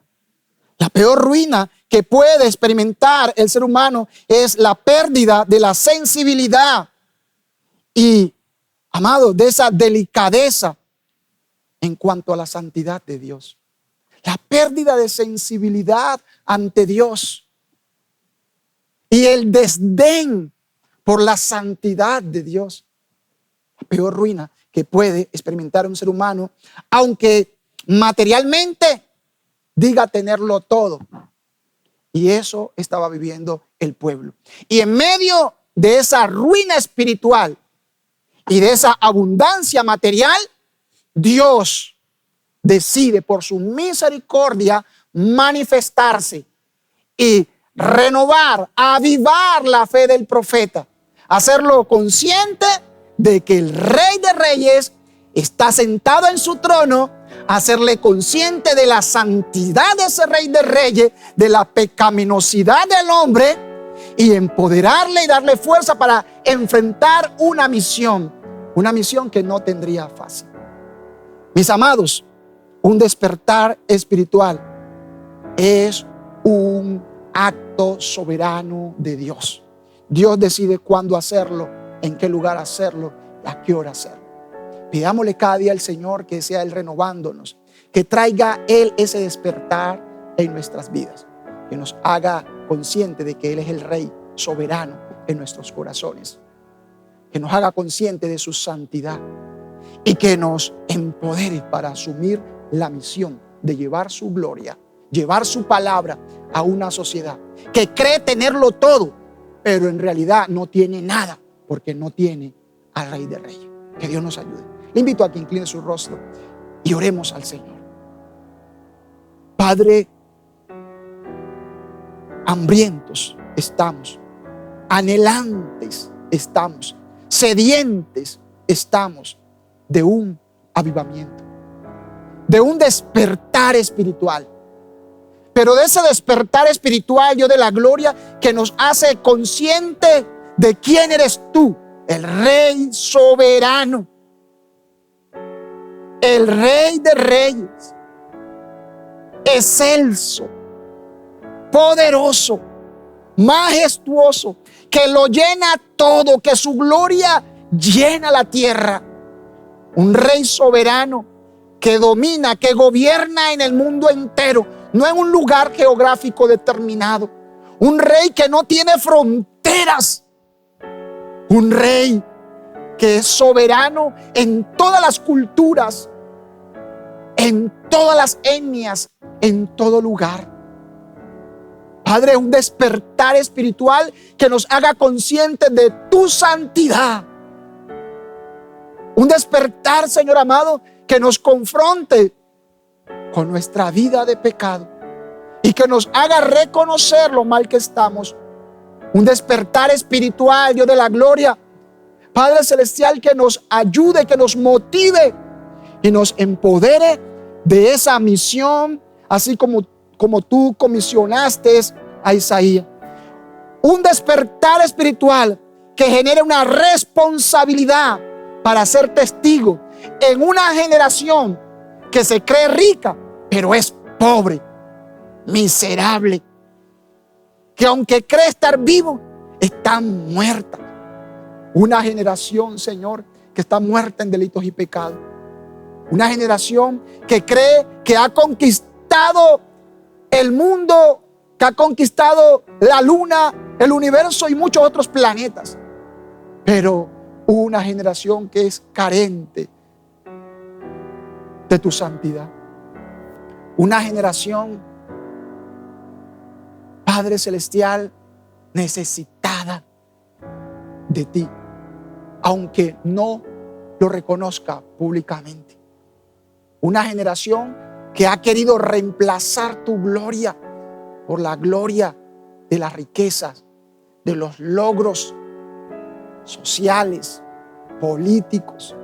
La peor ruina que puede experimentar el ser humano es la pérdida de la sensibilidad y, amado, de esa delicadeza en cuanto a la santidad de Dios. La pérdida de sensibilidad ante Dios y el desdén por la santidad de Dios. La peor ruina que puede experimentar un ser humano, aunque materialmente diga tenerlo todo. Y eso estaba viviendo el pueblo. Y en medio de esa ruina espiritual y de esa abundancia material, Dios decide por su misericordia manifestarse y renovar, avivar la fe del profeta, hacerlo consciente de que el Rey de Reyes está sentado en su trono, hacerle consciente de la santidad de ese Rey de Reyes, de la pecaminosidad del hombre, y empoderarle y darle fuerza para enfrentar una misión que no tendría fácil. Mis amados, un despertar espiritual es un acto soberano de Dios. Dios decide cuándo hacerlo, en qué lugar hacerlo, a qué hora hacerlo. Pidámosle cada día al Señor que sea Él renovándonos, que traiga Él ese despertar en nuestras vidas, que nos haga consciente de que Él es el Rey soberano en nuestros corazones, que nos haga consciente de su santidad y que nos empodere para asumir la misión de llevar su gloria, llevar su palabra a una sociedad que cree tenerlo todo, pero en realidad no tiene nada porque no tiene al Rey de Reyes. Que Dios nos ayude. Le invito a que incline su rostro y oremos al Señor. Padre, hambrientos estamos, anhelantes estamos, sedientes estamos de un avivamiento, de un despertar espiritual. Pero de ese despertar espiritual, Dios de la gloria, que nos hace consciente de quién eres tú, el Rey soberano, el Rey de Reyes, excelso, poderoso, majestuoso, que lo llena todo, que su gloria llena la tierra. Un Rey soberano que domina, que gobierna en el mundo entero, no en un lugar geográfico determinado. Un Rey que no tiene fronteras. Un Rey que es soberano en todas las culturas, en todas las etnias, en todo lugar. Padre, un despertar espiritual que nos haga conscientes de tu santidad. Un despertar, Señor amado, que nos confronte con nuestra vida de pecado y que nos haga reconocer lo mal que estamos. Un despertar espiritual, Dios de la gloria, Padre celestial, que nos ayude, que nos motive y nos empodere de esa misión, así como tú comisionaste a Isaías. Un despertar espiritual que genere una responsabilidad para ser testigo en una generación que se cree rica, pero es pobre, miserable, que aunque cree estar vivo, está muerta. Una generación, Señor, que está muerta en delitos y pecados. Una generación que cree que ha conquistado el mundo, que ha conquistado la luna, el universo y muchos otros planetas. Pero una generación que es carente de tu santidad. Una generación, Padre Celestial, necesitada de ti, aunque no lo reconozca públicamente. Una generación que ha querido reemplazar tu gloria por la gloria de las riquezas, de los logros sociales, políticos.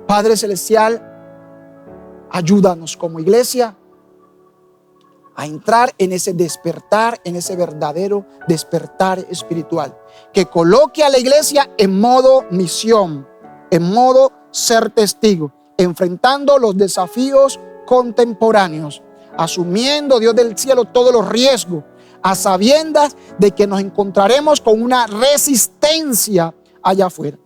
Padre Celestial, ayúdanos como iglesia a entrar en ese despertar, en ese verdadero despertar espiritual, que coloque a la iglesia en modo misión, en modo ser testigo, enfrentando los desafíos contemporáneos, asumiendo, Dios del cielo, todos los riesgos, a sabiendas de que nos encontraremos con una resistencia allá afuera.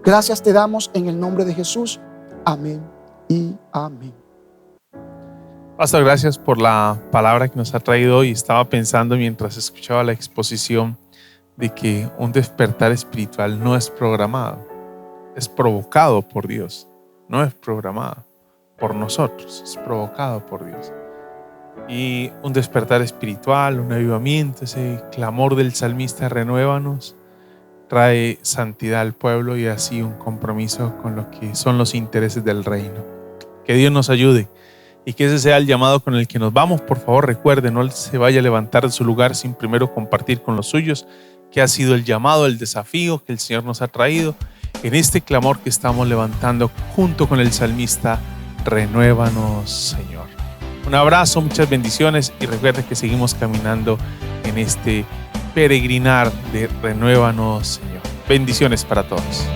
Gracias te damos en el nombre de Jesús. Amén y amén. Pastor, gracias por la palabra que nos ha traído hoy. Estaba pensando mientras escuchaba la exposición de que un despertar espiritual no es programado, es provocado por Dios, no es programado por nosotros, es provocado por Dios. Y un despertar espiritual, un avivamiento, ese clamor del salmista, renuévanos, trae santidad al pueblo y así un compromiso con lo que son los intereses del reino. Que Dios nos ayude y que ese sea el llamado con el que nos vamos. Por favor, recuerde, no se vaya a levantar de su lugar sin primero compartir con los suyos que ha sido el llamado, el desafío que el Señor nos ha traído en este clamor que estamos levantando junto con el salmista. Renuévanos, Señor. Un abrazo, muchas bendiciones y recuerda que seguimos caminando en este peregrinar de Renuévanos, Señor. Bendiciones para todos.